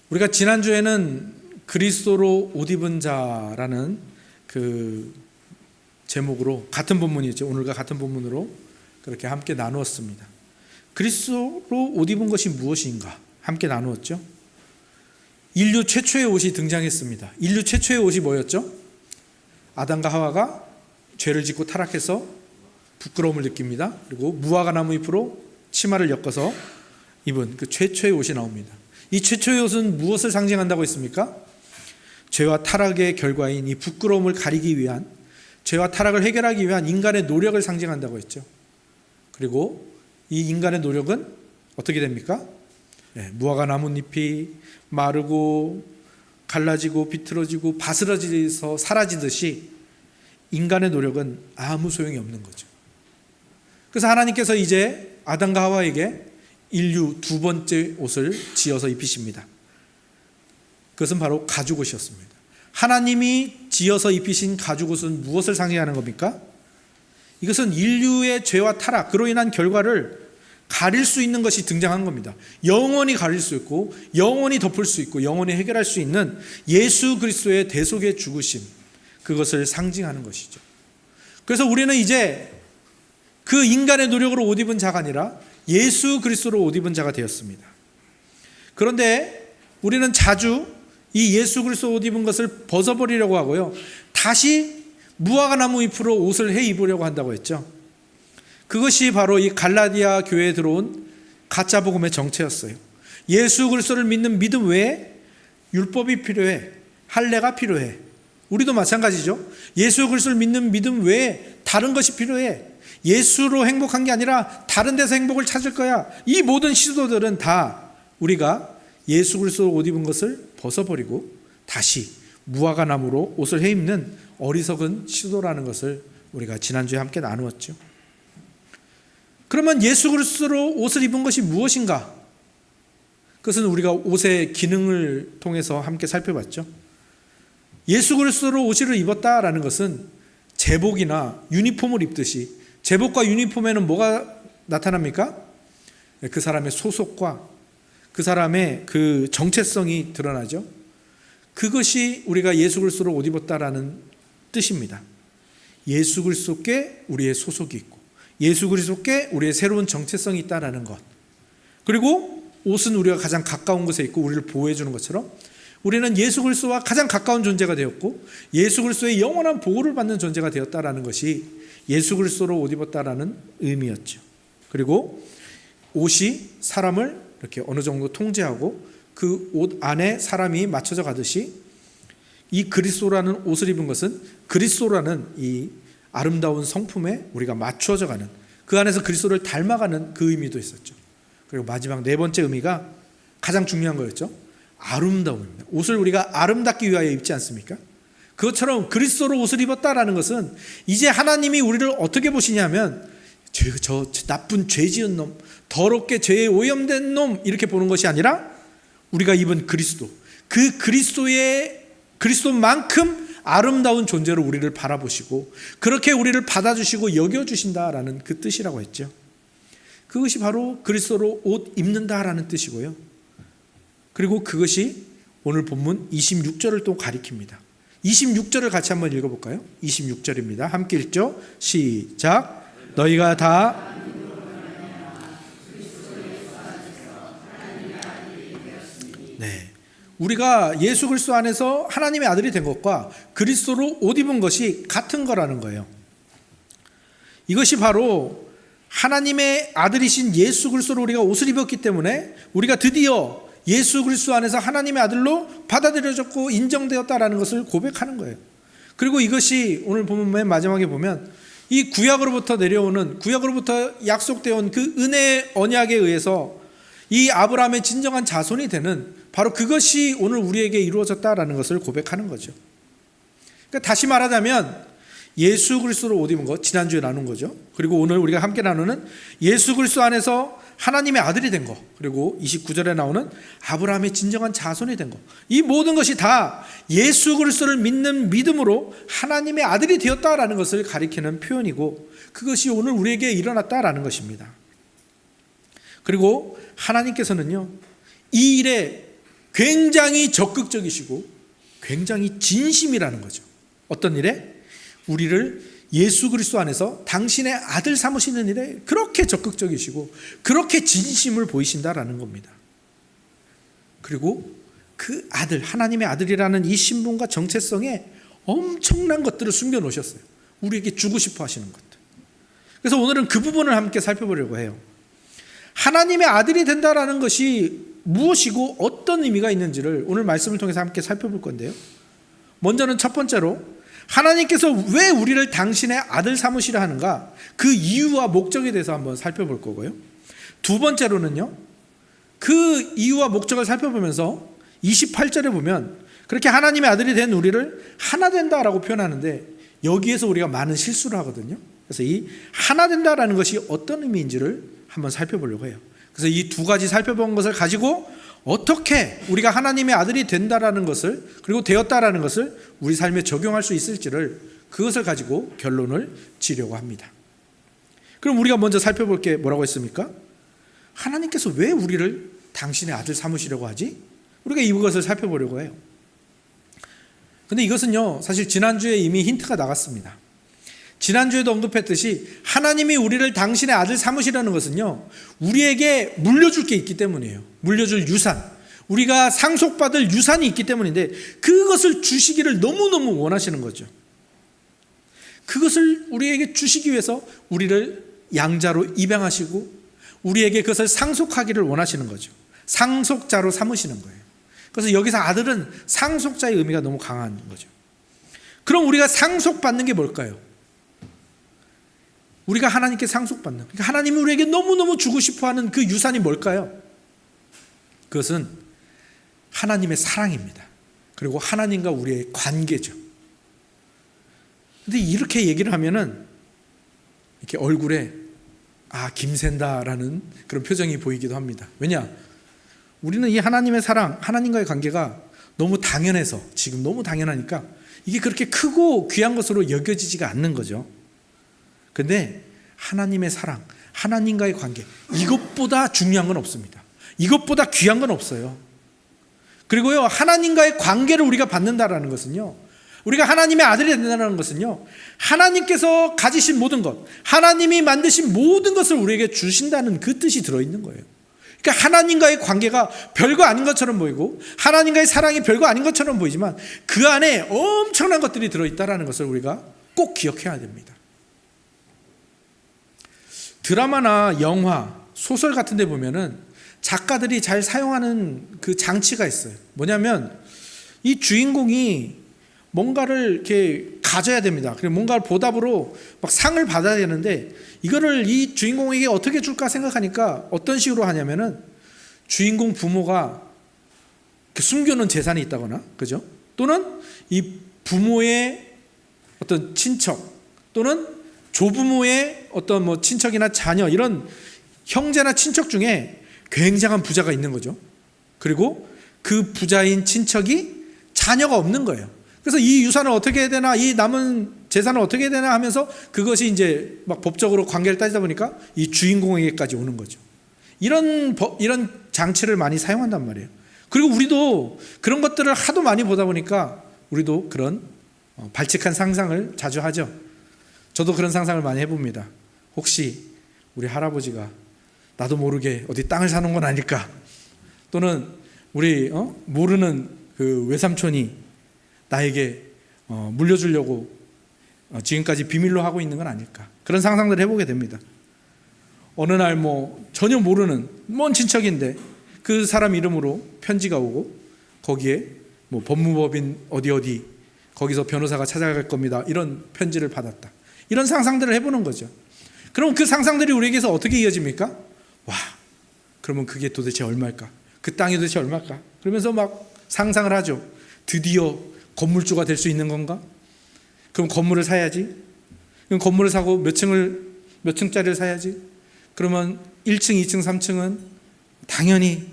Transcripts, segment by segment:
우리가 지난주에는 그리스도로 옷 입은 자라는 그 제목으로 같은 본문이죠. 오늘과 같은 본문으로 그렇게 함께 나누었습니다. 그리스도로 옷 입은 것이 무엇인가 함께 나누었죠. 인류 최초의 옷이 등장했습니다. 인류 최초의 옷이 뭐였죠? 아담과 하와가 죄를 짓고 타락해서 부끄러움을 느낍니다. 그리고 무화과 나무 잎으로 치마를 엮어서 입은 그 최초의 옷이 나옵니다. 이 최초의 옷은 무엇을 상징한다고 했습니까? 죄와 타락의 결과인 이 부끄러움을 가리기 위한, 죄와 타락을 해결하기 위한 인간의 노력을 상징한다고 했죠. 그리고 이 인간의 노력은 어떻게 됩니까? 무화과 나뭇잎이 마르고 갈라지고 비틀어지고 바스러져서 사라지듯이 인간의 노력은 아무 소용이 없는 거죠. 그래서 하나님께서 이제 아담과 하와에게 인류 두 번째 옷을 지어서 입히십니다. 그것은 바로 가죽옷이었습니다. 하나님이 지어서 입히신 가죽옷은 무엇을 상징하는 겁니까? 이것은 인류의 죄와 타락, 그로 인한 결과를 가릴 수 있는 것이 등장한 겁니다. 영원히 가릴 수 있고 영원히 덮을 수 있고 영원히 해결할 수 있는 예수 그리스도의 대속의 죽으심, 그것을 상징하는 것이죠. 그래서 우리는 이제 그 인간의 노력으로 옷 입은 자가 아니라 예수 그리스도로 옷 입은 자가 되었습니다. 그런데 우리는 자주 이 예수 그리스도 옷 입은 것을 벗어버리려고 하고요, 다시 무화과 나무 잎으로 옷을 해 입으려고 한다고 했죠. 그것이 바로 이 갈라디아 교회에 들어온 가짜 복음의 정체였어요. 예수 그리스도를 믿는 믿음 외에 율법이 필요해, 할례가 필요해. 우리도 마찬가지죠. 예수 그리스도를 믿는 믿음 외에 다른 것이 필요해. 예수로 행복한 게 아니라 다른 데서 행복을 찾을 거야. 이 모든 시도들은 다 우리가 예수 그리스도 옷 입은 것을 벗어버리고 다시 무화과 나무로 옷을 해 입는 어리석은 시도라는 것을 우리가 지난주에 함께 나누었죠. 그러면 예수 그리스도로 옷을 입은 것이 무엇인가? 그것은 우리가 옷의 기능을 통해서 함께 살펴봤죠. 예수 그리스도로 옷을 입었다라는 것은 제복이나 유니폼을 입듯이, 제복과 유니폼에는 뭐가 나타납니까? 그 사람의 소속과 그 사람의 그 정체성이 드러나죠. 그것이 우리가 예수 그리스도로 옷 입었다라는 뜻입니다. 예수 그리스도께 우리의 소속이 있고 예수 그리스도께 우리의 새로운 정체성이 있다라는 것, 그리고 옷은 우리가 가장 가까운 곳에 있고 우리를 보호해 주는 것처럼 우리는 예수 그리스도와 가장 가까운 존재가 되었고 예수 그리스도의 영원한 보호를 받는 존재가 되었다라는 것이 예수 그리스도로 옷 입었다라는 의미였죠. 그리고 옷이 사람을 이렇게 어느 정도 통제하고 그 옷 안에 사람이 맞춰져 가듯이 이 그리스도라는 옷을 입은 것은 그리스도라는 이 아름다운 성품에 우리가 맞춰져 가는, 그 안에서 그리스도를 닮아가는 그 의미도 있었죠. 그리고 마지막 네 번째 의미가 가장 중요한 거였죠. 아름다움입니다. 옷을 우리가 아름답기 위하여 입지 않습니까? 그것처럼 그리스도로 옷을 입었다라는 것은 이제 하나님이 우리를 어떻게 보시냐면 저 나쁜 죄 지은 놈, 더럽게 죄에 오염된 놈, 이렇게 보는 것이 아니라 우리가 입은 그리스도, 그 그리스도만큼 아름다운 존재로 우리를 바라보시고 그렇게 우리를 받아주시고 여겨주신다라는 그 뜻이라고 했죠. 그것이 바로 그리스도로 옷 입는다라는 뜻이고요. 그리고 그것이 오늘 본문 26절을 또 가리킵니다. 26절을 같이 한번 읽어볼까요? 26절입니다. 함께 읽죠. 시작. 너희가 다 우리가 예수 그리스도 안에서 하나님의 아들이 된 것과 그리스도로 옷 입은 것이 같은 거라는 거예요. 이것이 바로 하나님의 아들이신 예수 그리스도로 우리가 옷을 입었기 때문에 우리가 드디어 예수 그리스도 안에서 하나님의 아들로 받아들여졌고 인정되었다라는 것을 고백하는 거예요. 그리고 이것이 오늘 본문 맨 마지막에 보면 이 구약으로부터 내려오는, 구약으로부터 약속되어 온 그 은혜의 언약에 의해서 이 아브라함의 진정한 자손이 되는, 바로 그것이 오늘 우리에게 이루어졌다라는 것을 고백하는 거죠. 그러니까 다시 말하자면 예수 그리스도로 옷 입은 것, 지난주에 나눈 거죠. 그리고 오늘 우리가 함께 나누는 예수 그리스도 안에서 하나님의 아들이 된 것, 그리고 29절에 나오는 아브라함의 진정한 자손이 된 것, 이 모든 것이 다 예수 그리스도를 믿는 믿음으로 하나님의 아들이 되었다라는 것을 가리키는 표현이고, 그것이 오늘 우리에게 일어났다라는 것입니다. 그리고 하나님께서는요, 이 일에 굉장히 적극적이시고 굉장히 진심이라는 거죠. 어떤 일에? 우리를 예수 그리스도 안에서 당신의 아들 삼으시는 일에 그렇게 적극적이시고 그렇게 진심을 보이신다라는 겁니다. 그리고 그 아들, 하나님의 아들이라는 이 신분과 정체성에 엄청난 것들을 숨겨 놓으셨어요. 우리에게 주고 싶어 하시는 것들. 그래서 오늘은 그 부분을 함께 살펴보려고 해요. 하나님의 아들이 된다라는 것이 무엇이고 어떤 의미가 있는지를 오늘 말씀을 통해서 함께 살펴볼 건데요. 먼저는 첫 번째로 하나님께서 왜 우리를 당신의 아들 삼으시려 하는가, 그 이유와 목적에 대해서 한번 살펴볼 거고요. 두 번째로는요, 그 이유와 목적을 살펴보면서 28절에 보면 그렇게 하나님의 아들이 된 우리를 하나 된다라고 표현하는데 여기에서 우리가 많은 실수를 하거든요. 그래서 이 하나 된다라는 것이 어떤 의미인지를 한번 살펴보려고 해요. 그래서 이 두 가지 살펴본 것을 가지고 어떻게 우리가 하나님의 아들이 된다라는 것을, 그리고 되었다라는 것을 우리 삶에 적용할 수 있을지를, 그것을 가지고 결론을 지려고 합니다. 그럼 우리가 먼저 살펴볼 게 뭐라고 했습니까? 하나님께서 왜 우리를 당신의 아들 삼으시려고 하지? 우리가 이것을 살펴보려고 해요. 근데 이것은요, 사실 지난주에 이미 힌트가 나갔습니다. 지난주에도 언급했듯이 하나님이 우리를 당신의 아들 삼으시려는 것은요, 우리에게 물려줄 게 있기 때문이에요. 물려줄 유산, 우리가 상속받을 유산이 있기 때문인데 그것을 주시기를 너무너무 원하시는 거죠. 그것을 우리에게 주시기 위해서 우리를 양자로 입양하시고 우리에게 그것을 상속하기를 원하시는 거죠. 상속자로 삼으시는 거예요. 그래서 여기서 아들은 상속자의 의미가 너무 강한 거죠. 그럼 우리가 상속받는 게 뭘까요? 우리가 하나님께 상속받는, 그러니까 하나님이 우리에게 너무너무 주고 싶어하는 그 유산이 뭘까요? 그것은 하나님의 사랑입니다. 그리고 하나님과 우리의 관계죠. 근데 이렇게 얘기를 하면은 이렇게 얼굴에 김샌다라는 그런 표정이 보이기도 합니다. 왜냐? 우리는 이 하나님의 사랑, 하나님과의 관계가 너무 당연해서, 지금 너무 당연하니까 이게 그렇게 크고 귀한 것으로 여겨지지가 않는 거죠. 근데 하나님의 사랑, 하나님과의 관계, 이것보다 중요한 건 없습니다. 이것보다 귀한 건 없어요. 그리고요, 하나님과의 관계를 우리가 받는다라는 것은요, 우리가 하나님의 아들이 된다는 것은요, 하나님께서 가지신 모든 것, 하나님이 만드신 모든 것을 우리에게 주신다는 그 뜻이 들어있는 거예요. 그러니까 하나님과의 관계가 별거 아닌 것처럼 보이고 하나님과의 사랑이 별거 아닌 것처럼 보이지만 그 안에 엄청난 것들이 들어있다는 것을 우리가 꼭 기억해야 됩니다. 드라마나 영화, 소설 같은 데 보면은 작가들이 잘 사용하는 그 장치가 있어요. 뭐냐면 이 주인공이 뭔가를 이렇게 가져야 됩니다. 그리고 뭔가를 보답으로 막 상을 받아야 되는데 이거를 이 주인공에게 어떻게 줄까 생각하니까 어떤 식으로 하냐면은 주인공 부모가 숨겨놓은 재산이 있다거나, 그죠? 또는 이 부모의 어떤 친척 또는 조부모의 어떤 뭐 친척이나 자녀, 이런 형제나 친척 중에 굉장한 부자가 있는 거죠. 그리고 그 부자인 친척이 자녀가 없는 거예요. 그래서 이 유산을 어떻게 해야 되나, 이 남은 재산을 어떻게 해야 되나 하면서 그것이 이제 막 법적으로 관계를 따지다 보니까 이 주인공에게까지 오는 거죠. 이런 장치를 많이 사용한단 말이에요. 그리고 우리도 그런 것들을 하도 많이 보다 보니까 우리도 그런 발칙한 상상을 자주 하죠. 저도 그런 상상을 많이 해봅니다. 혹시 우리 할아버지가 나도 모르게 어디 땅을 사는 건 아닐까? 또는 우리 모르는 그 외삼촌이 나에게 물려주려고 지금까지 비밀로 하고 있는 건 아닐까? 그런 상상들을 해보게 됩니다. 어느 날 뭐 전혀 모르는 먼 친척인데 그 사람 이름으로 편지가 오고 거기에 뭐 법무법인 어디 거기서 변호사가 찾아갈 겁니다. 이런 편지를 받았다. 이런 상상들을 해보는 거죠. 그럼 그 상상들이 우리에게서 어떻게 이어집니까? 와, 그러면 그게 도대체 얼마일까? 그 땅이 도대체 얼마일까? 그러면서 막 상상을 하죠. 드디어 건물주가 될 수 있는 건가? 그럼 건물을 사야지. 그럼 건물을 사고 몇 층짜리를 사야지. 그러면 1층, 2층, 3층은 당연히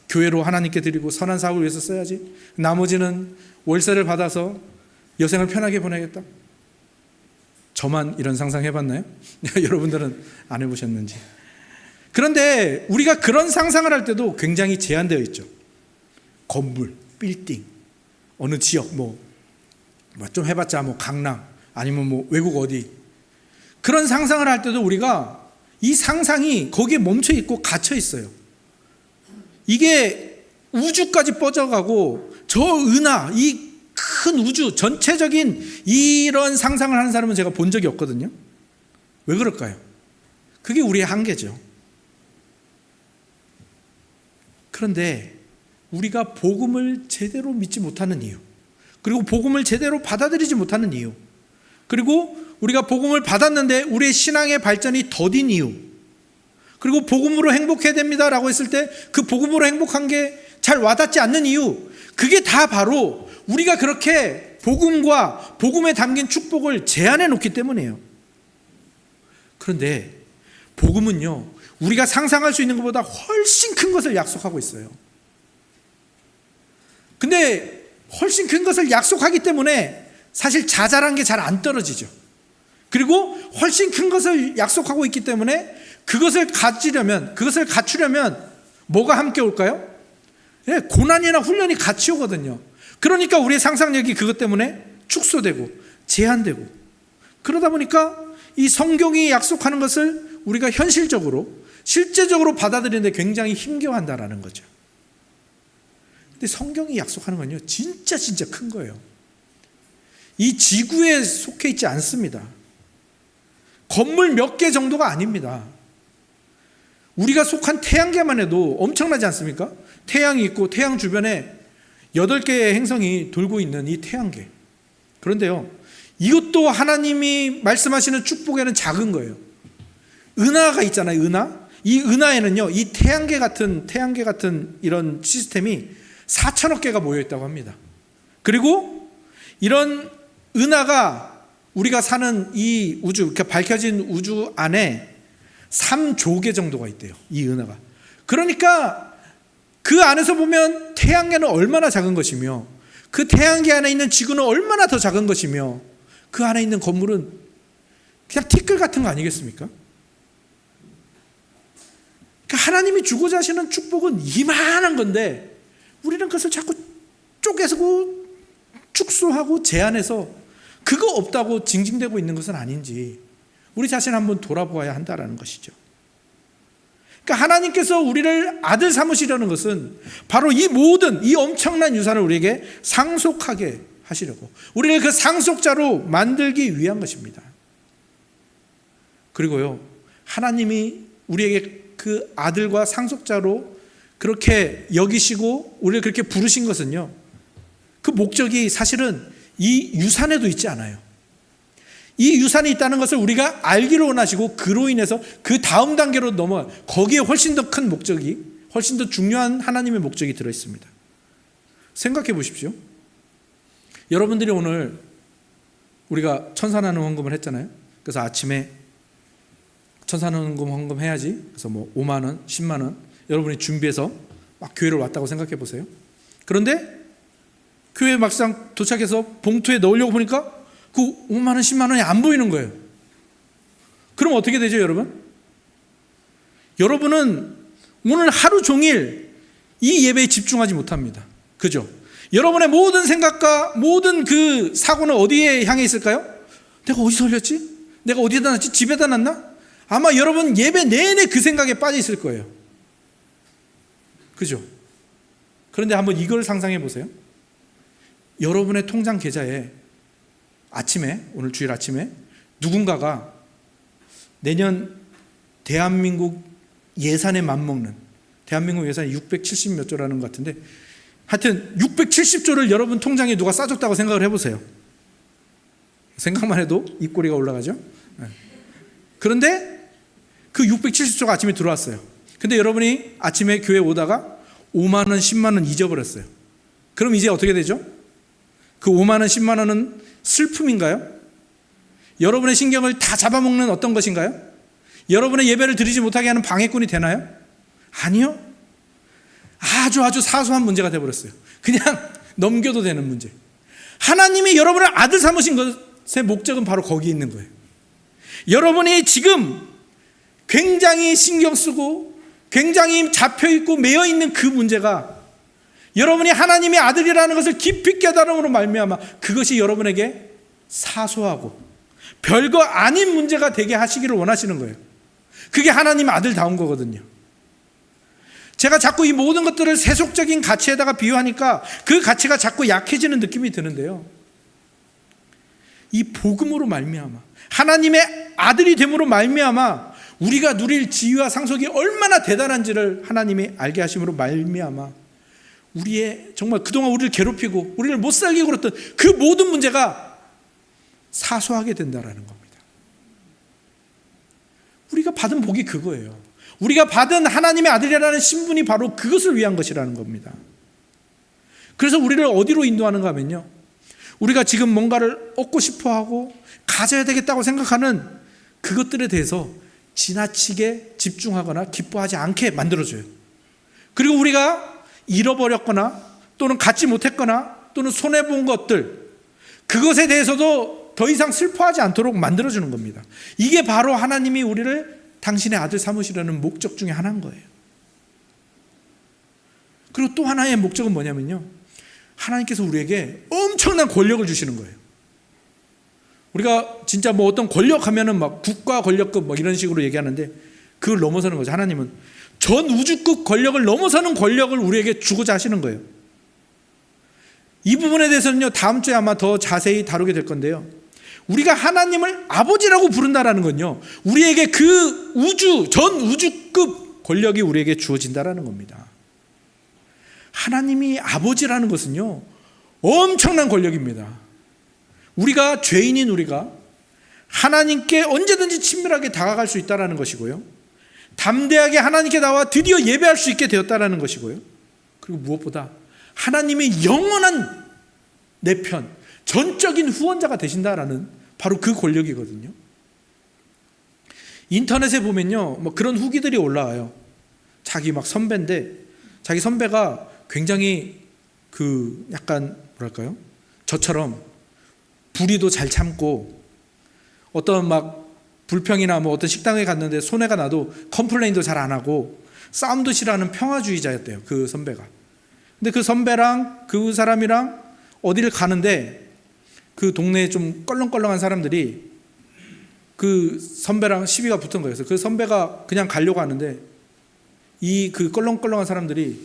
교회로 하나님께 드리고 선한 사업을 위해서 써야지. 나머지는 월세를 받아서 여생을 편하게 보내겠다. 저만 이런 상상 해봤나요? 여러분들은 안 해보셨는지. 그런데 우리가 그런 상상을 할 때도 굉장히 제한되어 있죠. 건물, 빌딩, 어느 지역 뭐 좀 해봤자 뭐 강남 아니면 뭐 외국 어디, 그런 상상을 할 때도 우리가 이 상상이 거기에 멈춰 있고 갇혀 있어요. 이게 우주까지 뻗어가고 저 은하, 이 큰 우주 전체적인 이런 상상을 하는 사람은 제가 본 적이 없거든요. 왜 그럴까요? 그게 우리의 한계죠. 그런데 우리가 복음을 제대로 믿지 못하는 이유, 그리고 복음을 제대로 받아들이지 못하는 이유, 그리고 우리가 복음을 받았는데 우리의 신앙의 발전이 더딘 이유, 그리고 복음으로 행복해야 됩니다라고 했을 때 그 복음으로 행복한 게 잘 와닿지 않는 이유, 그게 다 바로 우리가 그렇게 복음과 복음에 담긴 축복을 제한해 놓기 때문이에요. 그런데 복음은요, 우리가 상상할 수 있는 것보다 훨씬 큰 것을 약속하고 있어요. 근데 훨씬 큰 것을 약속하기 때문에 사실 자잘한 게 잘 안 떨어지죠. 그리고 훨씬 큰 것을 약속하고 있기 때문에 그것을 가지려면, 그것을 갖추려면 뭐가 함께 올까요? 네, 고난이나 훈련이 같이 오거든요. 그러니까 우리의 상상력이 그것 때문에 축소되고 제한되고, 그러다 보니까 이 성경이 약속하는 것을 우리가 현실적으로 실제적으로 받아들이는데 굉장히 힘겨워한다라는 거죠. 근데 성경이 약속하는 건요, 진짜 큰 거예요. 이 지구에 속해 있지 않습니다. 건물 몇 개 정도가 아닙니다. 우리가 속한 태양계만 해도 엄청나지 않습니까? 태양이 있고 태양 주변에 8개의 행성이 돌고 있는 이 태양계. 그런데요, 이것도 하나님이 말씀하시는 축복에는 작은 거예요. 은하가 있잖아요, 은하. 이 은하에는요, 이 태양계 같은 이런 시스템이 4천억 개가 모여 있다고 합니다. 그리고 이런 은하가 우리가 사는 이 우주, 이렇게 밝혀진 우주 안에 3조 개 정도가 있대요, 이 은하가. 그러니까 그 안에서 보면 태양계는 얼마나 작은 것이며, 그 태양계 안에 있는 지구는 얼마나 더 작은 것이며, 그 안에 있는 건물은 그냥 티끌 같은 거 아니겠습니까? 그러니까 하나님이 주고자 하시는 축복은 이만한 건데 우리는 그것을 자꾸 쪼개고 축소하고 제한해서 그거 없다고 징징대고 있는 것은 아닌지 우리 자신을 한번 돌아보아야 한다는 것이죠. 그러니까 하나님께서 우리를 아들 삼으시려는 것은 바로 이 모든 이 엄청난 유산을 우리에게 상속하게 하시려고, 우리를 그 상속자로 만들기 위한 것입니다. 그리고요, 하나님이 우리에게 그 아들과 상속자로 그렇게 여기시고 우리를 그렇게 부르신 것은요, 그 목적이 사실은 이 유산에도 있지 않아요. 이 유산이 있다는 것을 우리가 알기를 원하시고 그로 인해서 그 다음 단계로 넘어가, 거기에 훨씬 더 큰 목적이, 훨씬 더 중요한 하나님의 목적이 들어있습니다. 생각해 보십시오. 여러분들이 오늘 우리가 천사나눔 헌금을 했잖아요. 그래서 아침에 천사나눔 헌금 해야지, 그래서 뭐 5만 원, 10만 원 여러분이 준비해서 막 교회를 왔다고 생각해 보세요. 그런데 교회 막상 도착해서 봉투에 넣으려고 보니까 그 5만 원, 10만 원이 안 보이는 거예요. 그럼 어떻게 되죠, 여러분? 여러분은 오늘 하루 종일 이 예배에 집중하지 못합니다. 그죠? 여러분의 모든 생각과 모든 그 사고는 어디에 향해 있을까요? 내가 어디서 흘렸지? 내가 어디에다 놨지? 집에다 놨나? 아마 여러분 예배 내내 그 생각에 빠져 있을 거예요. 그죠? 그런데 한번 이걸 상상해 보세요. 여러분의 통장 계좌에 아침에, 오늘 주일 아침에 누군가가 내년 대한민국 예산에 맞먹는, 대한민국 예산이 670 몇 조라는 것 같은데 하여튼 670조를 여러분 통장에 누가 싸줬다고 생각을 해보세요. 생각만 해도 입꼬리가 올라가죠. 그런데 그 670조가 아침에 들어왔어요. 근데 여러분이 아침에 교회 오다가 5만 원, 10만 원 잊어버렸어요. 그럼 이제 어떻게 되죠? 그 5만 원, 10만 원은 슬픔인가요? 여러분의 신경을 다 잡아먹는 어떤 것인가요? 여러분의 예배를 드리지 못하게 하는 방해꾼이 되나요? 아니요. 아주 사소한 문제가 되어버렸어요. 그냥 넘겨도 되는 문제. 하나님이 여러분을 아들 삼으신 것의 목적은 바로 거기에 있는 거예요. 여러분이 지금 굉장히 신경 쓰고 굉장히 잡혀있고 매여있는 그 문제가 여러분이 하나님의 아들이라는 것을 깊이 깨달음으로 말미암아 그것이 여러분에게 사소하고 별거 아닌 문제가 되게 하시기를 원하시는 거예요. 그게 하나님의 아들다운 거거든요. 제가 자꾸 이 모든 것들을 세속적인 가치에다가 비유하니까 그 가치가 자꾸 약해지는 느낌이 드는데요. 이 복음으로 말미암아 하나님의 아들이 됨으로 말미암아 우리가 누릴 지위와 상속이 얼마나 대단한지를 하나님이 알게 하심으로 말미암아 우리의 정말 그동안 우리를 괴롭히고 우리를 못 살게 굴었던 그 모든 문제가 사소하게 된다라는 겁니다. 우리가 받은 복이 그거예요. 우리가 받은 하나님의 아들이라는 신분이 바로 그것을 위한 것이라는 겁니다. 그래서 우리를 어디로 인도하는가 하면요, 우리가 지금 뭔가를 얻고 싶어하고 가져야 되겠다고 생각하는 그것들에 대해서 지나치게 집중하거나 기뻐하지 않게 만들어줘요. 그리고 우리가 잃어버렸거나 또는 갖지 못했거나 또는 손해본 것들, 그것에 대해서도 더 이상 슬퍼하지 않도록 만들어주는 겁니다. 이게 바로 하나님이 우리를 당신의 아들 삼으시려는 목적 중에 하나인 거예요. 그리고 또 하나의 목적은 뭐냐면요, 하나님께서 우리에게 엄청난 권력을 주시는 거예요. 우리가 진짜 뭐 어떤 권력 하면은 막 국가 권력급 뭐 이런 식으로 얘기하는데 그걸 넘어서는 거죠. 하나님은 전 우주급 권력을 넘어서는 권력을 우리에게 주고자 하시는 거예요. 이 부분에 대해서는요, 다음 주에 아마 더 자세히 다루게 될 건데요, 우리가 하나님을 아버지라고 부른다라는 건요, 우리에게 그 우주, 전 우주급 권력이 우리에게 주어진다라는 겁니다. 하나님이 아버지라는 것은요, 엄청난 권력입니다. 우리가 죄인인 우리가 하나님께 언제든지 친밀하게 다가갈 수 있다는 것이고요, 담대하게 하나님께 나와 드디어 예배할 수 있게 되었다는 것이고요, 그리고 무엇보다 하나님의 영원한 내 편, 전적인 후원자가 되신다라는 바로 그 권력이거든요. 인터넷에 보면요, 뭐 그런 후기들이 올라와요. 자기 막 선배인데 자기 선배가 굉장히 그 약간 뭐랄까요, 저처럼 불의도 잘 참고 어떤 막 불평이나 뭐 어떤 식당에 갔는데 손해가 나도 컴플레인도 잘 안 하고 싸움도 싫어하는 평화주의자였대요, 그 선배가. 근데 그 선배랑 그 사람이랑 어디를 가는데 그 동네에 좀 껄렁껄렁한 사람들이 그 선배랑 시비가 붙은 거예요. 그래서 그 선배가 그냥 가려고 하는데 이 그 껄렁껄렁한 사람들이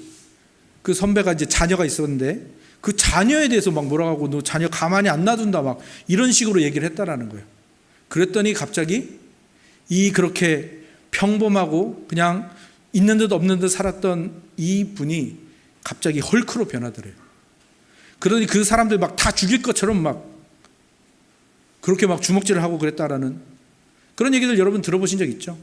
그 선배가 이제 자녀가 있었는데 그 자녀에 대해서 막 뭐라고 하고 너 자녀 가만히 안 놔둔다 막 이런 식으로 얘기를 했다라는 거예요. 그랬더니 갑자기 이 그렇게 평범하고 그냥 있는 듯 없는 듯 살았던 이 분이 갑자기 헐크로 변하더래요. 그러니 그 사람들 막 다 죽일 것처럼 막 그렇게 막 주먹질을 하고 그랬다라는 그런 얘기들 여러분 들어보신 적 있죠?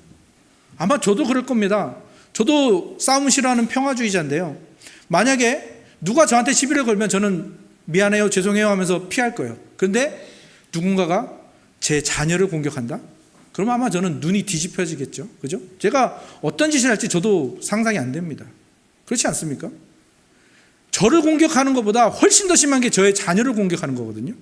아마 저도 그럴 겁니다. 저도 싸움 싫어하는 평화주의자인데요, 만약에 누가 저한테 시비를 걸면 저는 미안해요, 죄송해요 하면서 피할 거예요. 그런데 누군가가 제 자녀를 공격한다? 그러면 아마 저는 눈이 뒤집혀지겠죠. 그죠? 제가 어떤 짓을 할지 저도 상상이 안 됩니다. 그렇지 않습니까? 저를 공격하는 것보다 훨씬 더 심한 게 저의 자녀를 공격하는 거거든요.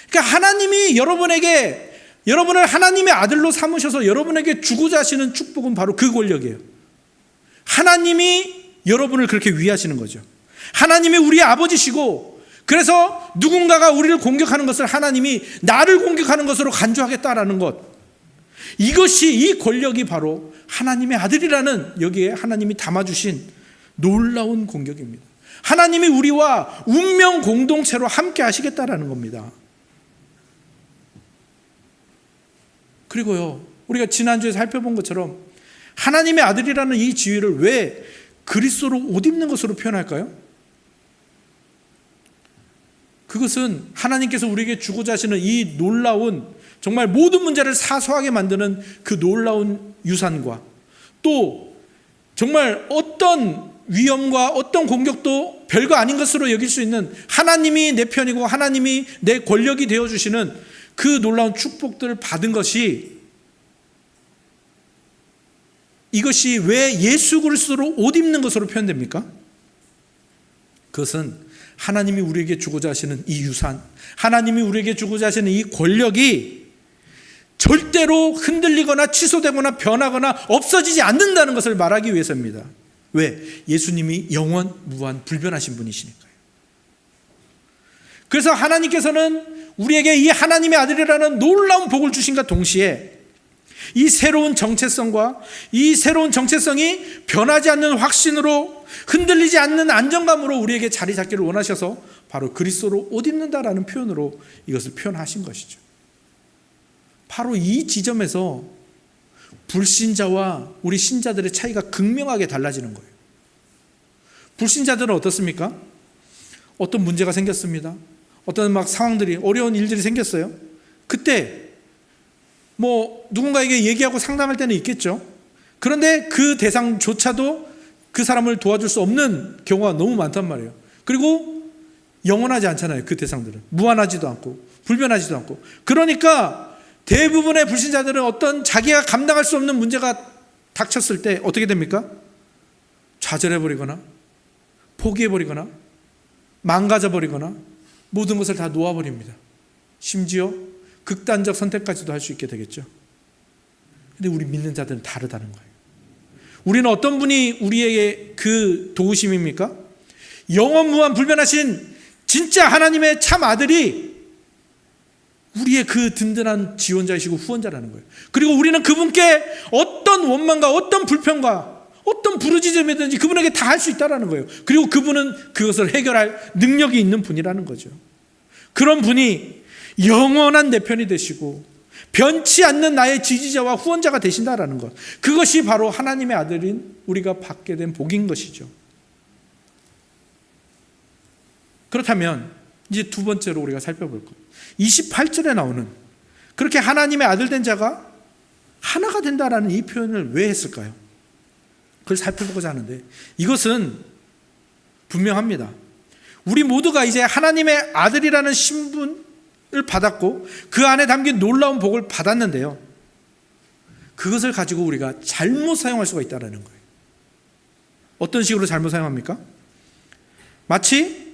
그러니까 하나님이 여러분을 하나님의 아들로 삼으셔서 여러분에게 주고자 하시는 축복은 바로 그 권력이에요. 하나님이 여러분을 그렇게 위하시는 거죠. 하나님이 우리의 아버지시고, 그래서 누군가가 우리를 공격하는 것을 하나님이 나를 공격하는 것으로 간주하겠다라는 것, 이것이, 이 권력이 바로 하나님의 아들이라는 여기에 하나님이 담아주신 놀라운 공격입니다. 하나님이 우리와 운명 공동체로 함께 하시겠다라는 겁니다. 그리고요, 우리가 지난주에 살펴본 것처럼 하나님의 아들이라는 이 지위를 왜 그리스도로 옷 입는 것으로 표현할까요? 그것은 하나님께서 우리에게 주고자 하시는 이 놀라운, 정말 모든 문제를 사소하게 만드는 그 놀라운 유산과, 또 정말 어떤 위험과 어떤 공격도 별거 아닌 것으로 여길 수 있는 하나님이 내 편이고 하나님이 내 권력이 되어주시는 그 놀라운 축복들을 받은 것이, 이것이 왜 예수 그리스도로 옷 입는 것으로 표현됩니까? 그것은 하나님이 우리에게 주고자 하시는 이 유산, 하나님이 우리에게 주고자 하시는 이 권력이 절대로 흔들리거나 취소되거나 변하거나 없어지지 않는다는 것을 말하기 위해서입니다. 왜? 예수님이 영원 무한 불변하신 분이시니까요. 그래서 하나님께서는 우리에게 이 하나님의 아들이라는 놀라운 복을 주신과 동시에 이 새로운 정체성과 이 새로운 정체성이 변하지 않는 확신으로, 흔들리지 않는 안정감으로 우리에게 자리 잡기를 원하셔서 바로 그리스도로 옷 입는다라는 표현으로 이것을 표현하신 것이죠. 바로 이 지점에서 불신자와 우리 신자들의 차이가 극명하게 달라지는 거예요. 불신자들은 어떻습니까? 어떤 문제가 생겼습니다. 어떤 막 상황들이, 어려운 일들이 생겼어요. 그때 누군가에게 얘기하고 상담할 때는 있겠죠. 그런데 그 대상조차도 그 사람을 도와줄 수 없는 경우가 너무 많단 말이에요. 그리고 영원하지 않잖아요. 그 대상들은 무한하지도 않고 불변하지도 않고. 그러니까 대부분의 불신자들은 어떤 자기가 감당할 수 없는 문제가 닥쳤을 때 어떻게 됩니까? 좌절해버리거나 포기해버리거나 망가져버리거나 모든 것을 다 놓아버립니다. 심지어 극단적 선택까지도 할 수 있게 되겠죠. 근데 우리 믿는 자들은 다르다는 거예요. 우리는 어떤 분이 우리에게 그 도우심입니까? 영원무한 불변하신 진짜 하나님의 참 아들이 우리의 그 든든한 지원자이시고 후원자라는 거예요. 그리고 우리는 그분께 어떤 원망과 어떤 불평과 어떤 부르짖음이든지 그분에게 다 할 수 있다는 거예요. 그리고 그분은 그것을 해결할 능력이 있는 분이라는 거죠. 그런 분이 영원한 내 편이 되시고 변치 않는 나의 지지자와 후원자가 되신다라는 것, 그것이 바로 하나님의 아들인 우리가 받게 된 복인 것이죠. 그렇다면 이제 두 번째로 우리가 살펴볼 것, 28절에 나오는 그렇게 하나님의 아들 된 자가 하나가 된다라는 이 표현을 왜 했을까요? 그걸 살펴보고자 하는데, 이것은 분명합니다. 우리 모두가 이제 하나님의 아들이라는 신분을 받았고 그 안에 담긴 놀라운 복을 받았는데요, 그것을 가지고 우리가 잘못 사용할 수가 있다는 거예요. 어떤 식으로 잘못 사용합니까? 마치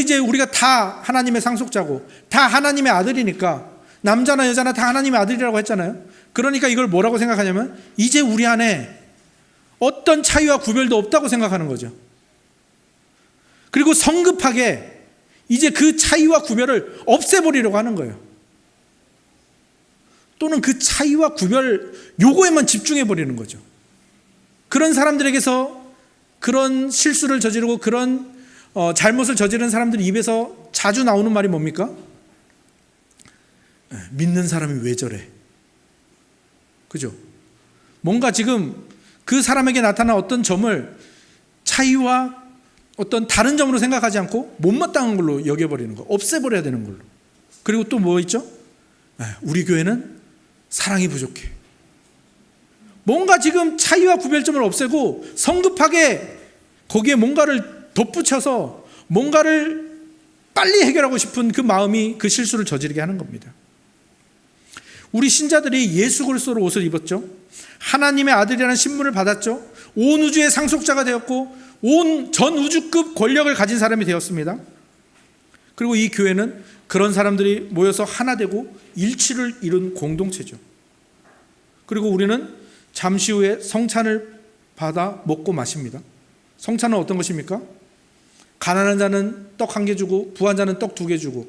이제 우리가 다 하나님의 상속자고 다 하나님의 아들이니까, 남자나 여자나 다 하나님의 아들이라고 했잖아요. 그러니까 이걸 뭐라고 생각하냐면 이제 우리 안에 어떤 차이와 구별도 없다고 생각하는 거죠. 그리고 성급하게 이제 그 차이와 구별을 없애버리려고 하는 거예요. 또는 그 차이와 구별 요거에만 집중해버리는 거죠. 그런 사람들에게서 그런 실수를 저지르고 그런 잘못을 저지른 사람들 입에서 자주 나오는 말이 뭡니까? 믿는 사람이 왜 저래? 그죠? 뭔가 지금 그 사람에게 나타난 어떤 점을 차이와 어떤 다른 점으로 생각하지 않고 못마땅한 걸로 여겨버리는 거, 없애버려야 되는 걸로. 그리고 또 뭐 있죠? 우리 교회는 사랑이 부족해. 뭔가 지금 차이와 구별점을 없애고 성급하게 거기에 뭔가를 덧붙여서 뭔가를 빨리 해결하고 싶은 그 마음이 그 실수를 저지르게 하는 겁니다. 우리 신자들이 예수 그리스도로 옷을 입었죠. 하나님의 아들이라는 신분을 받았죠. 온 우주의 상속자가 되었고 온 전 우주급 권력을 가진 사람이 되었습니다. 그리고 이 교회는 그런 사람들이 모여서 하나 되고 일치를 이룬 공동체죠. 그리고 우리는 잠시 후에 성찬을 받아 먹고 마십니다. 성찬은 어떤 것입니까? 가난한 자는 떡 1개 주고 부한 자는 떡 2개 주고,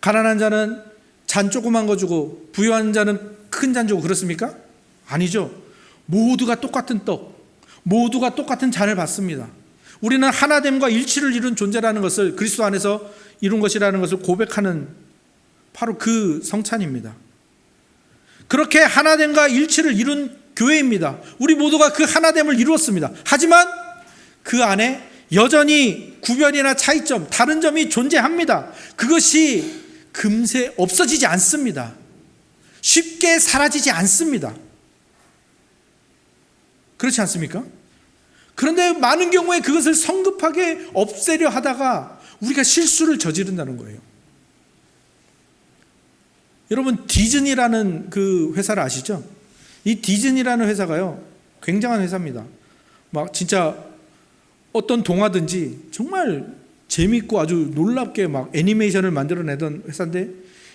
가난한 자는 잔 조그만 거 주고 부유한 자는 큰 잔 주고, 그렇습니까? 아니죠. 모두가 똑같은 떡, 모두가 똑같은 잔을 받습니다. 우리는 하나됨과 일치를 이룬 존재라는 것을, 그리스도 안에서 이룬 것이라는 것을 고백하는 바로 그 성찬입니다. 그렇게 하나됨과 일치를 이룬 교회입니다. 우리 모두가 그 하나됨을 이루었습니다. 하지만 그 안에 여전히 구별이나 차이점, 다른 점이 존재합니다. 그것이 금세 없어지지 않습니다. 쉽게 사라지지 않습니다. 그렇지 않습니까? 그런데 많은 경우에 그것을 성급하게 없애려 하다가 우리가 실수를 저지른다는 거예요. 여러분, 디즈니라는 그 회사를 아시죠? 이 디즈니라는 회사가요, 굉장한 회사입니다. 막 진짜 어떤 동화든지 정말 재밌고 아주 놀랍게 막 애니메이션을 만들어내던 회사인데,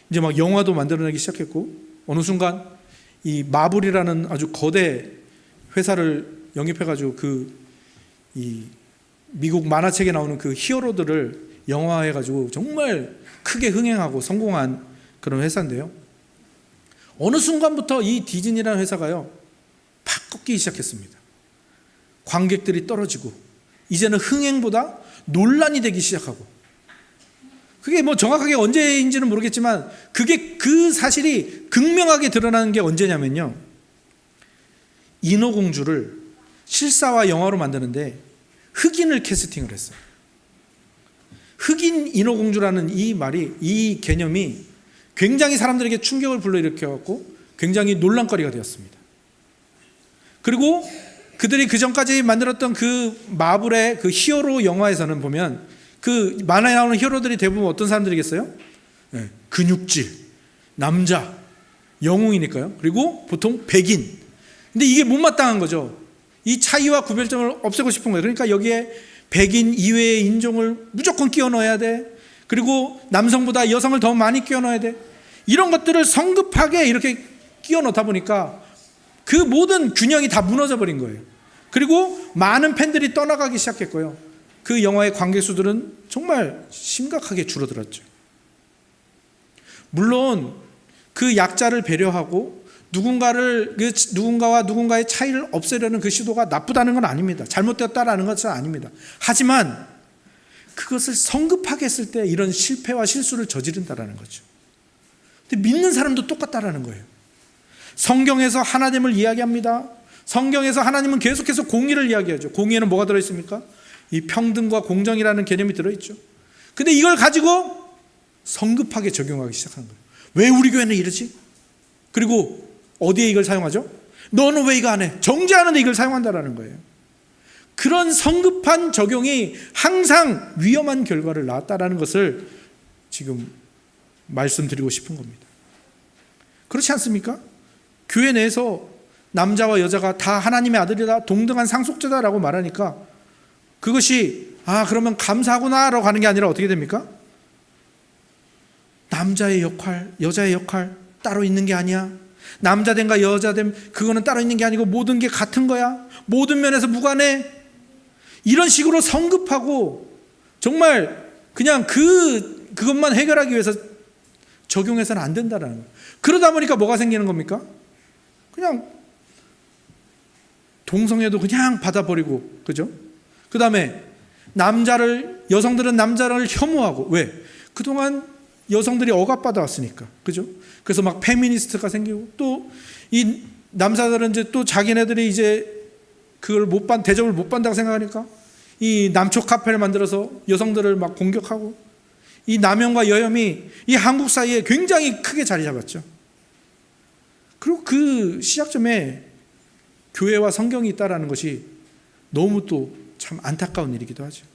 이제 막 영화도 만들어내기 시작했고, 어느 순간 이 마블이라는 아주 거대 회사를 영입해가지고 그 이 미국 만화책에 나오는 그 히어로들을 영화화해가지고 정말 크게 흥행하고 성공한 그런 회사인데요. 어느 순간부터 이 디즈니라는 회사가요, 팍 꺾이기 시작했습니다. 관객들이 떨어지고 이제는 흥행보다 논란이 되기 시작하고, 그게 뭐 정확하게 언제인지는 모르겠지만 그 사실이 극명하게 드러나는 게 언제냐면요, 인어공주를 실사화 영화로 만드는데 흑인을 캐스팅을 했어요. 흑인 인어공주라는 이 개념이 굉장히 사람들에게 충격을 불러일으켜갖고 굉장히 논란거리가 되었습니다. 그리고 그들이 그 전까지 만들었던 그 마블의 그 히어로 영화에서는 보면 그 만화에 나오는 히어로들이 대부분 어떤 사람들이겠어요? 네, 근육질, 남자, 영웅이니까요. 그리고 보통 백인. 근데 이게 못마땅한 거죠. 이 차이와 구별점을 없애고 싶은 거예요. 그러니까 여기에 백인 이외의 인종을 무조건 끼워 넣어야 돼. 그리고 남성보다 여성을 더 많이 끼워 넣어야 돼. 이런 것들을 성급하게 이렇게 끼워 넣다 보니까 그 모든 균형이 다 무너져 버린 거예요. 그리고 많은 팬들이 떠나가기 시작했고요. 그 영화의 관객 수들은 정말 심각하게 줄어들었죠. 물론 그 약자를 배려하고 누군가와 누군가의 차이를 없애려는 그 시도가 나쁘다는 건 아닙니다. 잘못되었다라는 것은 아닙니다. 하지만 그것을 성급하게 했을 때 이런 실패와 실수를 저지른다라는 거죠. 근데 믿는 사람도 똑같다라는 거예요. 성경에서 하나님을 이야기합니다. 성경에서 하나님은 계속해서 공의를 이야기하죠. 공의에는 뭐가 들어있습니까? 이 평등과 공정이라는 개념이 들어있죠. 근데 이걸 가지고 성급하게 적용하기 시작한 거예요. 왜 우리 교회는 이러지? 그리고 어디에 이걸 사용하죠? 너는 왜 이거 안 해? 정죄하는데 이걸 사용한다라는 거예요. 그런 성급한 적용이 항상 위험한 결과를 낳았다라는 것을 지금 말씀드리고 싶은 겁니다. 그렇지 않습니까? 교회 내에서 남자와 여자가 다 하나님의 아들이다, 동등한 상속자다라고 말하니까 그것이 그러면 감사하구나라고 하는 게 아니라 어떻게 됩니까? 남자의 역할, 여자의 역할 따로 있는 게 아니야. 남자됨과 여자됨 그거는 따로 있는 게 아니고 모든 게 같은 거야. 모든 면에서 무관해. 이런 식으로 성급하고 정말 그냥 그것만 해결하기 위해서 적용해서는 안 된다는 거예요. 그러다 보니까 뭐가 생기는 겁니까? 그냥 동성애도 그냥 받아버리고, 그죠? 그 다음에 여성들은 남자를 혐오하고, 왜? 그동안 여성들이 억압받아 왔으니까, 그죠? 그래서 막 페미니스트가 생기고, 또 이 남자들은 이제 또 자기네들이 이제 그걸 대접을 못 받는다고 생각하니까 이 남초 카페를 만들어서 여성들을 막 공격하고, 이 남염과 여염이 이 한국 사이에 굉장히 크게 자리 잡았죠. 그리고 그 시작점에 교회와 성경이 있다라는 것이 너무 또 참 안타까운 일이기도 하죠.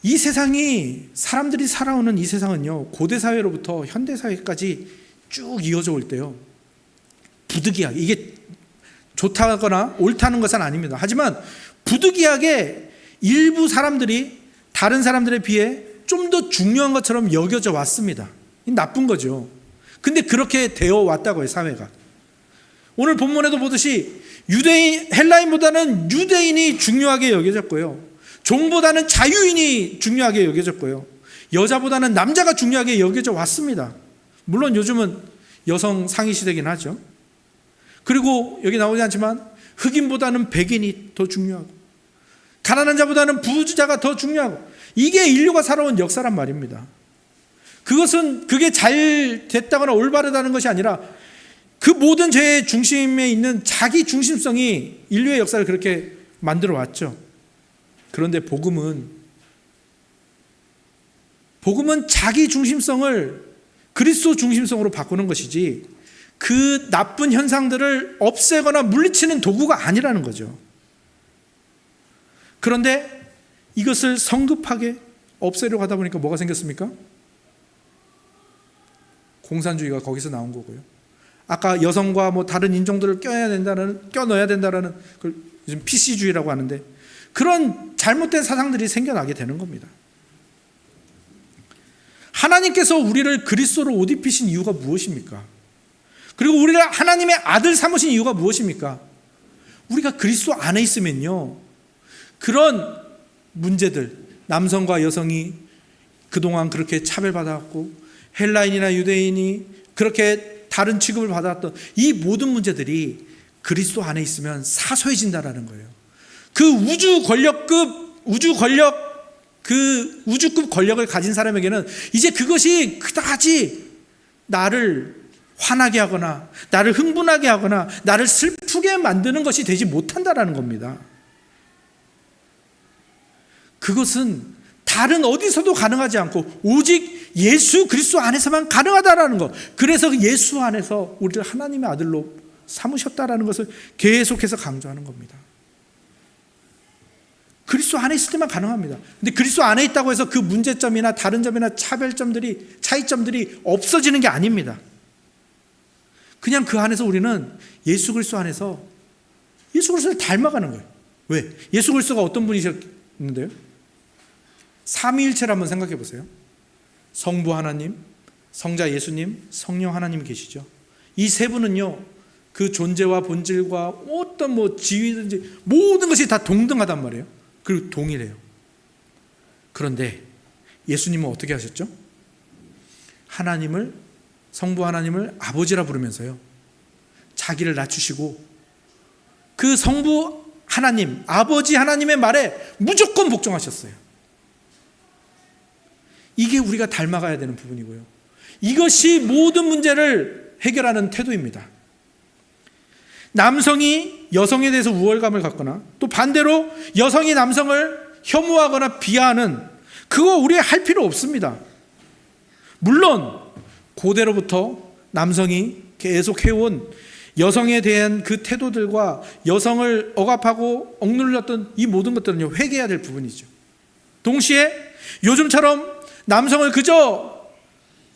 이 세상이, 사람들이 살아오는 이 세상은요, 고대 사회로부터 현대 사회까지 쭉 이어져 올 때요, 부득이하게, 이게 좋다거나 옳다는 것은 아닙니다. 하지만 부득이하게 일부 사람들이 다른 사람들에 비해 좀 더 중요한 것처럼 여겨져 왔습니다. 나쁜 거죠. 근데 그렇게 되어 왔다고요, 사회가. 오늘 본문에도 보듯이 헬라인보다는 유대인이 중요하게 여겨졌고요, 종보다는 자유인이 중요하게 여겨졌고요, 여자보다는 남자가 중요하게 여겨져 왔습니다. 물론 요즘은 여성 상위 시대긴 하죠. 그리고 여기 나오지 않지만 흑인보다는 백인이 더 중요하고, 가난한 자보다는 부자가 더 중요하고, 이게 인류가 살아온 역사란 말입니다. 그게 잘 됐다거나 올바르다는 것이 아니라 그 모든 죄의 중심에 있는 자기 중심성이 인류의 역사를 그렇게 만들어 왔죠. 그런데 복음은 자기 중심성을 그리스도 중심성으로 바꾸는 것이지 그 나쁜 현상들을 없애거나 물리치는 도구가 아니라는 거죠. 그런데 이것을 성급하게 없애려고 하다 보니까 뭐가 생겼습니까? 공산주의가 거기서 나온 거고요. 아까 여성과 다른 인종들을 껴넣어야 된다라는 걸 요즘 PC주의라고 하는데, 그런 잘못된 사상들이 생겨나게 되는 겁니다. 하나님께서 우리를 그리스도로 옷 입히신 이유가 무엇입니까? 그리고 우리를 하나님의 아들 삼으신 이유가 무엇입니까? 우리가 그리스도 안에 있으면요, 그런 문제들, 남성과 여성이 그동안 그렇게 차별받아왔고 헬라인이나 유대인이 그렇게 다른 취급을 받았던 이 모든 문제들이 그리스도 안에 있으면 사소해진다라는 거예요. 그 우주급 권력을 가진 사람에게는 이제 그것이 그다지 나를 화나게 하거나 나를 흥분하게 하거나 나를 슬프게 만드는 것이 되지 못한다라는 겁니다. 그것은 다른 어디서도 가능하지 않고 오직 예수 그리스도 안에서만 가능하다라는 것. 그래서 예수 안에서 우리를 하나님의 아들로 삼으셨다라는 것을 계속해서 강조하는 겁니다. 그리스도 안에 있을 때만 가능합니다. 근데 그리스도 안에 있다고 해서 그 문제점이나 다른 점이나 차이점들이 없어지는 게 아닙니다. 그냥 그 안에서 우리는 예수 그리스도 안에서 예수 그리스도를 닮아가는 거예요. 왜? 예수 그리스도가 어떤 분이셨는데요? 삼위일체를 한번 생각해 보세요. 성부 하나님, 성자 예수님, 성령 하나님 계시죠. 이 세 분은요, 그 존재와 본질과 어떤 지위든지 모든 것이 다 동등하단 말이에요. 그리고 동일해요. 그런데 예수님은 어떻게 하셨죠? 성부 하나님을 아버지라 부르면서요, 자기를 낮추시고 그 성부 하나님, 아버지 하나님의 말에 무조건 복종하셨어요. 이게 우리가 닮아가야 되는 부분이고요. 이것이 모든 문제를 해결하는 태도입니다. 남성이 여성에 대해서 우월감을 갖거나 또 반대로 여성이 남성을 혐오하거나 비하하는 그거 우리 할 필요 없습니다. 물론 고대로부터 남성이 계속 해온 여성에 대한 그 태도들과 여성을 억압하고 억눌렸던 이 모든 것들은요, 회개해야 될 부분이죠. 동시에 요즘처럼 남성을 그저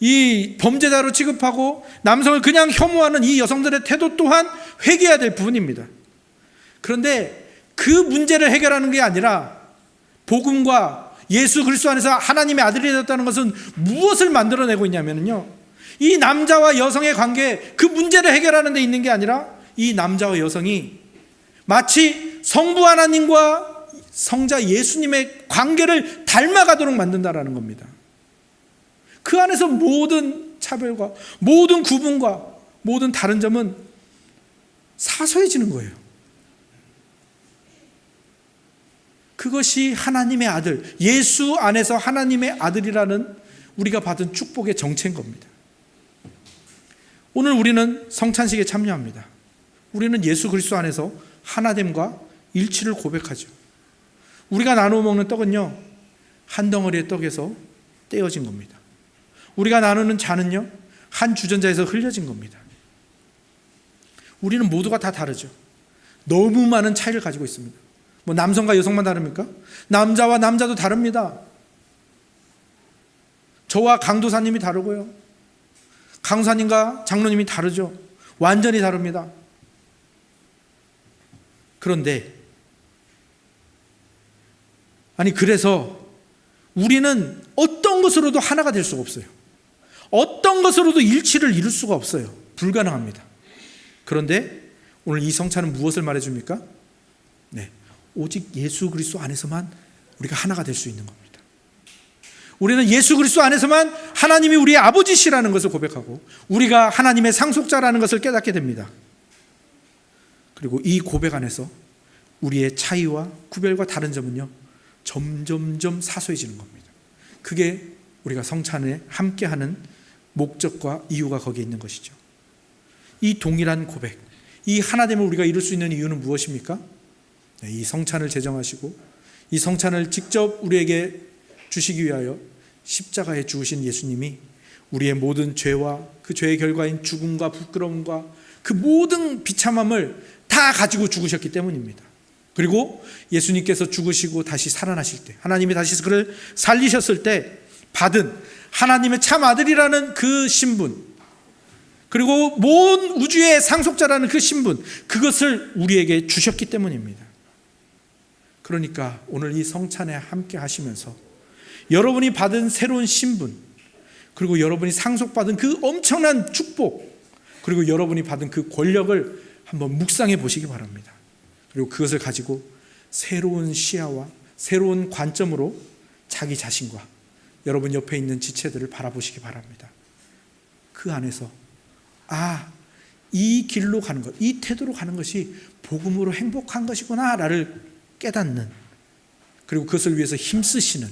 이 범죄자로 취급하고 남성을 그냥 혐오하는 이 여성들의 태도 또한 회개해야 될 부분입니다. 그런데 그 문제를 해결하는 게 아니라 복음과 예수 그리스도 안에서 하나님의 아들이 되었다는 것은 무엇을 만들어내고 있냐면요, 이 남자와 여성의 관계, 그 문제를 해결하는 데 있는 게 아니라 이 남자와 여성이 마치 성부 하나님과 성자 예수님의 관계를 닮아가도록 만든다라는 겁니다. 그 안에서 모든 차별과 모든 구분과 모든 다른 점은 사소해지는 거예요. 그것이 하나님의 아들, 예수 안에서 하나님의 아들이라는 우리가 받은 축복의 정체인 겁니다. 오늘 우리는 성찬식에 참여합니다. 우리는 예수 그리스도 안에서 하나됨과 일치를 고백하죠. 우리가 나누어 먹는 떡은요, 한 덩어리의 떡에서 떼어진 겁니다. 우리가 나누는 잔은요, 한 주전자에서 흘려진 겁니다. 우리는 모두가 다 다르죠. 너무 많은 차이를 가지고 있습니다. 남성과 여성만 다릅니까? 남자와 남자도 다릅니다. 저와 강도사님이 다르고요, 강사님과 장로님이 다르죠. 완전히 다릅니다. 그런데 그래서 우리는 어떤 것으로도 하나가 될 수가 없어요. 어떤 것으로도 일치를 이룰 수가 없어요. 불가능합니다. 그런데 오늘 이 성찬은 무엇을 말해줍니까? 오직 예수 그리스도 안에서만 우리가 하나가 될 수 있는 겁니다. 우리는 예수 그리스도 안에서만 하나님이 우리의 아버지시라는 것을 고백하고 우리가 하나님의 상속자라는 것을 깨닫게 됩니다. 그리고 이 고백 안에서 우리의 차이와 구별과 다른 점은요, 점점점 사소해지는 겁니다. 그게 우리가 성찬에 함께하는 목적과 이유가 거기에 있는 것이죠. 이 동일한 고백, 이 하나됨을 우리가 이룰 수 있는 이유는 무엇입니까? 이 성찬을 제정하시고 이 성찬을 직접 우리에게 주시기 위하여 십자가에 죽으신 예수님이 우리의 모든 죄와 그 죄의 결과인 죽음과 부끄러움과 그 모든 비참함을 다 가지고 죽으셨기 때문입니다. 그리고 예수님께서 죽으시고 다시 살아나실 때, 하나님이 다시 그를 살리셨을 때 받은 하나님의 참 아들이라는 그 신분, 그리고 모든 우주의 상속자라는 그 신분, 그것을 우리에게 주셨기 때문입니다. 그러니까 오늘 이 성찬에 함께 하시면서 여러분이 받은 새로운 신분, 그리고 여러분이 상속받은 그 엄청난 축복, 그리고 여러분이 받은 그 권력을 한번 묵상해 보시기 바랍니다. 그리고 그것을 가지고 새로운 시야와 새로운 관점으로 자기 자신과 여러분 옆에 있는 지체들을 바라보시기 바랍니다. 그 안에서 이 길로 가는 것, 이 태도로 가는 것이 복음으로 행복한 것이구나를 깨닫는, 그리고 그것을 위해서 힘쓰시는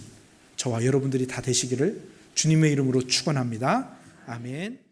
저와 여러분들이 다 되시기를 주님의 이름으로 축원합니다. 아멘.